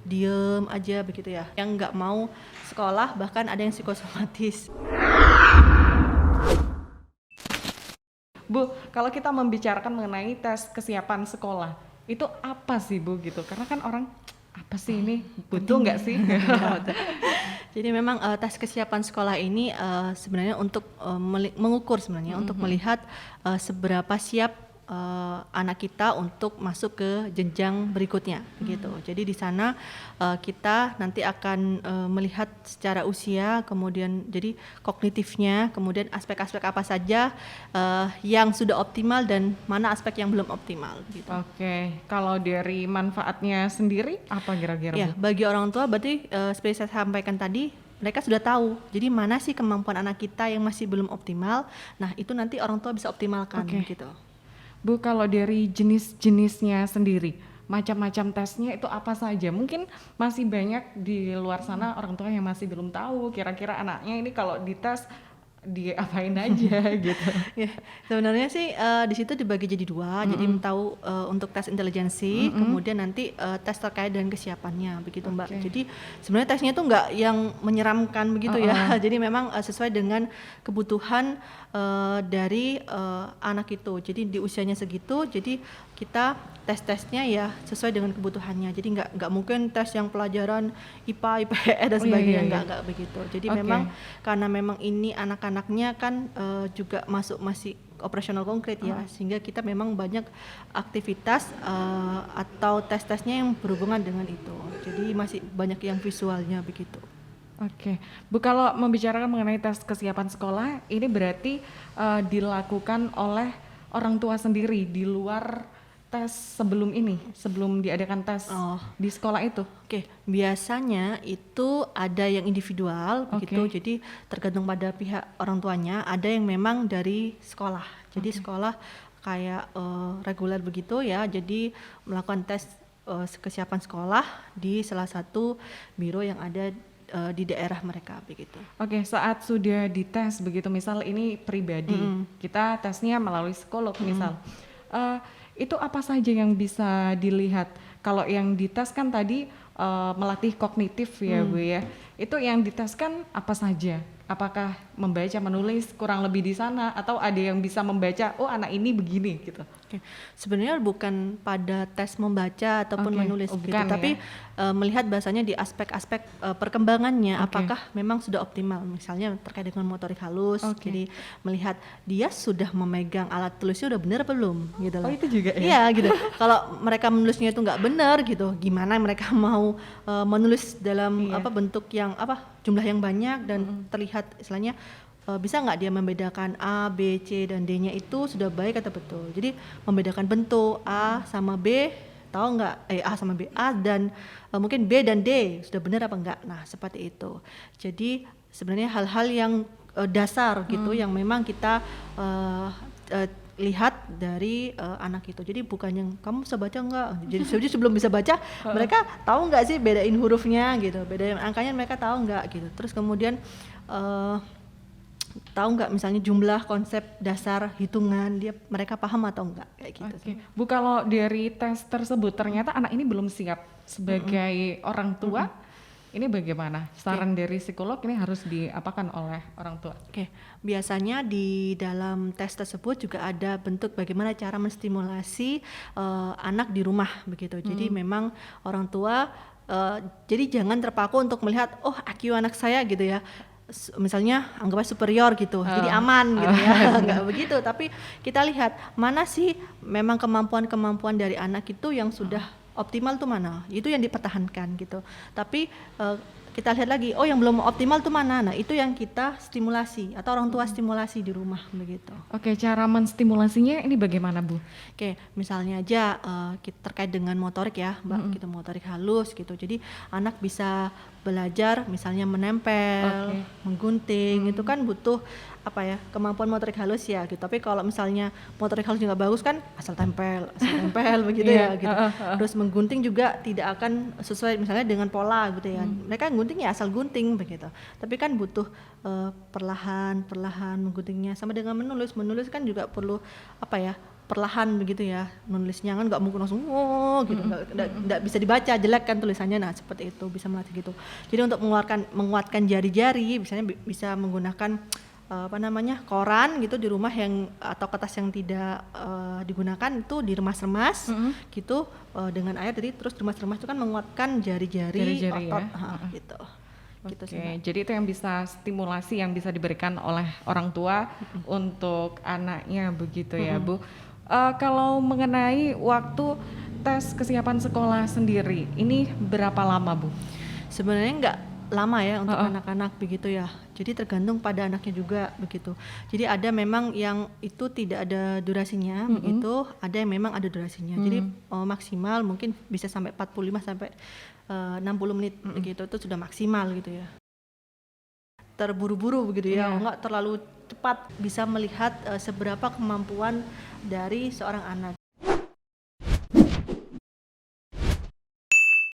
diem aja begitu ya, yang nggak mau sekolah, bahkan ada yang psikosomatis. Bu, kalau kita membicarakan mengenai tes kesiapan sekolah, itu apa sih Bu gitu? Karena kan orang apa sih ini butuh nggak sih? Jadi memang tes kesiapan sekolah ini sebenarnya untuk mengukur sebenarnya untuk melihat seberapa siap anak kita untuk masuk ke jenjang berikutnya gitu. Jadi di sana kita nanti akan melihat secara usia, kemudian jadi kognitifnya, kemudian aspek-aspek apa saja yang sudah optimal dan mana aspek yang belum optimal gitu. Oke, kalau dari manfaatnya sendiri apa kira-kira Ya, Bu? bagi orang tua berarti seperti saya sampaikan tadi, mereka sudah tahu. Jadi mana sih kemampuan anak kita yang masih belum optimal. Nah, itu nanti orang tua bisa optimalkan gitu. Bu, kalau dari jenis-jenisnya sendiri, macam-macam tesnya itu apa saja? Mungkin masih banyak di luar sana orang tua yang masih belum tahu kira-kira anaknya ini kalau dites diapain aja gitu. Ya, sebenarnya sih di situ dibagi jadi dua. Jadi tahu untuk tes intelijensi, kemudian nanti tes terkait dengan kesiapannya, begitu Mbak. Jadi sebenarnya tesnya itu nggak yang menyeramkan begitu ya. Jadi memang sesuai dengan kebutuhan dari anak itu. Jadi di usianya segitu, jadi kita tes-tesnya ya sesuai dengan kebutuhannya. Jadi nggak mungkin tes yang pelajaran IPA, IPS dan sebagainya, nggak begitu. Jadi memang karena memang ini anak-anaknya kan juga masih operasional konkret ya, sehingga kita memang banyak aktivitas atau tes-tesnya yang berhubungan dengan itu. Jadi masih banyak yang visualnya begitu. Oke, Bu, kalau membicarakan mengenai tes kesiapan sekolah, ini berarti dilakukan oleh orang tua sendiri di luar tes sebelum ini, sebelum diadakan tes di sekolah itu? Oke, biasanya itu ada yang individual begitu, jadi tergantung pada pihak orang tuanya. Ada yang memang dari sekolah, jadi sekolah kayak reguler begitu ya, jadi melakukan tes kesiapan sekolah di salah satu biro yang ada di daerah mereka begitu. Oke, saat sudah dites begitu, misal ini pribadi, kita tesnya melalui psikolog misal. Itu apa saja yang bisa dilihat? Kalau yang dites kan tadi melatih kognitif ya Bu ya. Itu yang dites kan apa saja? Apakah membaca, menulis kurang lebih di sana, atau ada yang bisa membaca, oh anak ini begini gitu? Oke. Sebenarnya bukan pada tes membaca ataupun menulis gitu, bukan, tapi melihat bahasanya di aspek-aspek perkembangannya, apakah memang sudah optimal, misalnya terkait dengan motorik halus. Jadi melihat dia sudah memegang alat tulisnya udah benar belum gitu loh. Oh itu juga ya? Iya gitu. Kalau mereka menulisnya itu nggak benar gitu, gimana mereka mau menulis dalam bentuk yang jumlah yang banyak dan terlihat istilahnya bisa nggak dia membedakan A, B, C dan D-nya itu sudah baik atau betul. Jadi membedakan bentuk A sama B, tahu nggak A sama B, A dan mungkin B dan D sudah benar apa enggak. Nah seperti itu. Jadi sebenarnya hal-hal yang dasar gitu yang memang kita lihat dari anak itu. Jadi bukan yang kamu bisa baca enggak. Jadi sebelum bisa baca mereka tahu nggak sih bedain hurufnya gitu, bedain angkanya mereka tahu nggak gitu. Terus kemudian tahu nggak misalnya jumlah konsep dasar hitungan mereka paham atau enggak kayak gitu. Bu, kalau dari tes tersebut ternyata anak ini belum siap sebagai orang tua, ini bagaimana? Saran dari psikolog ini harus diapakan oleh orang tua? Biasanya di dalam tes tersebut juga ada bentuk bagaimana cara menstimulasi anak di rumah begitu. Jadi memang orang tua jadi jangan terpaku untuk melihat IQ anak saya gitu ya, misalnya anggapnya superior gitu, jadi aman gitu ya. Nggak begitu, tapi kita lihat mana sih memang kemampuan dari anak itu yang sudah optimal tuh mana, itu yang dipertahankan gitu. Tapi kita lihat lagi, yang belum optimal tuh mana, nah itu yang kita stimulasi atau orang tua stimulasi di rumah begitu. Cara menstimulasinya ini bagaimana Bu? Misalnya aja terkait dengan motorik ya Mbak, gitu, motorik halus gitu. Jadi anak bisa belajar misalnya menempel, menggunting, itu kan butuh kemampuan motorik halus ya gitu. Tapi kalau misalnya motorik halus juga bagus kan asal tempel begitu ya gitu. Terus menggunting juga tidak akan sesuai misalnya dengan pola gitu ya. Mereka gunting ya asal gunting begitu. Tapi kan butuh perlahan mengguntingnya, sama dengan menulis kan juga perlu perlahan begitu ya nulisnya, kan nggak mungkin langsung gitu, nggak bisa dibaca, jelek kan tulisannya. Nah seperti itu, bisa melatih gitu. Jadi untuk menguatkan jari-jari, misalnya bisa menggunakan apa namanya, koran gitu di rumah yang atau kertas yang tidak digunakan itu diremas-remas gitu dengan air, jadi terus remas-remas itu kan menguatkan jari-jari otot ya. gitu. Gitu Oke, sih, Mbak. jadi itu yang bisa stimulasi yang bisa diberikan oleh orang tua untuk anaknya begitu ya, Bu. Kalau mengenai waktu tes kesiapan sekolah sendiri, ini berapa lama, Bu? Sebenarnya nggak lama ya untuk anak-anak begitu ya. Jadi tergantung pada anaknya juga begitu. Jadi ada memang yang itu tidak ada durasinya begitu, ada yang memang ada durasinya. Jadi maksimal mungkin bisa sampai 45 sampai 60 menit begitu, itu sudah maksimal gitu ya. Terburu-buru begitu ya, nggak terlalu cepat, bisa melihat seberapa kemampuan dari seorang anak.